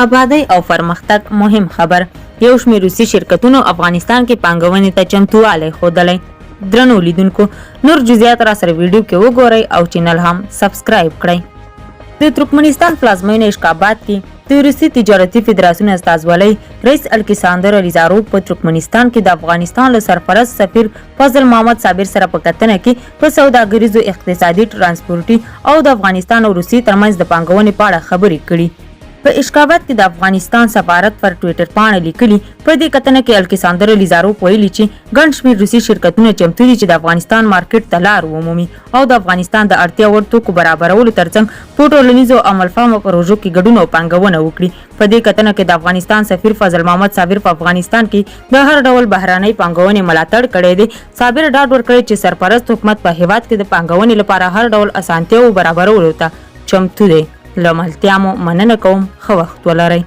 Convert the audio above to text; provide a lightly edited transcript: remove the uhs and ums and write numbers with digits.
آبادی او پرمختګ مهم خبر. یو شمېر روسي شرکتونو افغانستان کې پانګونې ته چمتووالی ښودلی. درنو لیدونکو، نور جزئیات را سره ویډیو کې وګورئ او چینل هم سبسکرایب کړئ. د ترکمنستان پلازمینه اشکاباد کې د روسي تجارتي فدراسیون استازولۍ رئیس الکساندر الیزاروف په ترکمنستان کې د افغانستان له سرپرست سفیر فضل محمد صابر سره په کتنه کې په سوداګریزو، اقتصادي، ترانسپورتي او د افغانستان او روسي ترمنځ د پانګونې په اړه خبرې کړي. په اشکاباد کې د افغانستان سفارت پر ټویټر پاڼه لیکلي، په دې کتنه کې الکساندر الیزاروف ویلي چې ګڼ شمېر روسي شرکتونه چمتو دي چې د افغانستان مارکیټ ته لار ومومي او د افغانستان د اړتیا وړ توکو برابرولو ترڅنګ په ټولنیزو عملفهمو پروژو کې ګډون او پانګونه وکړي. په دې کتنه کې د افغانستان سفیر فضل محمد صابر په افغانستان کې د هر ډول بهرانۍ پانګونې ملاتړ کړی دی. صابر ډاډ ورکړی چې سرپرست حکومت په هیواد کې د پانګونې لپاره هر ډول اسانتیاو برابرولو ته چمتو دی. له ملتیا مو مننه کوم. ښه وخت ولرئ.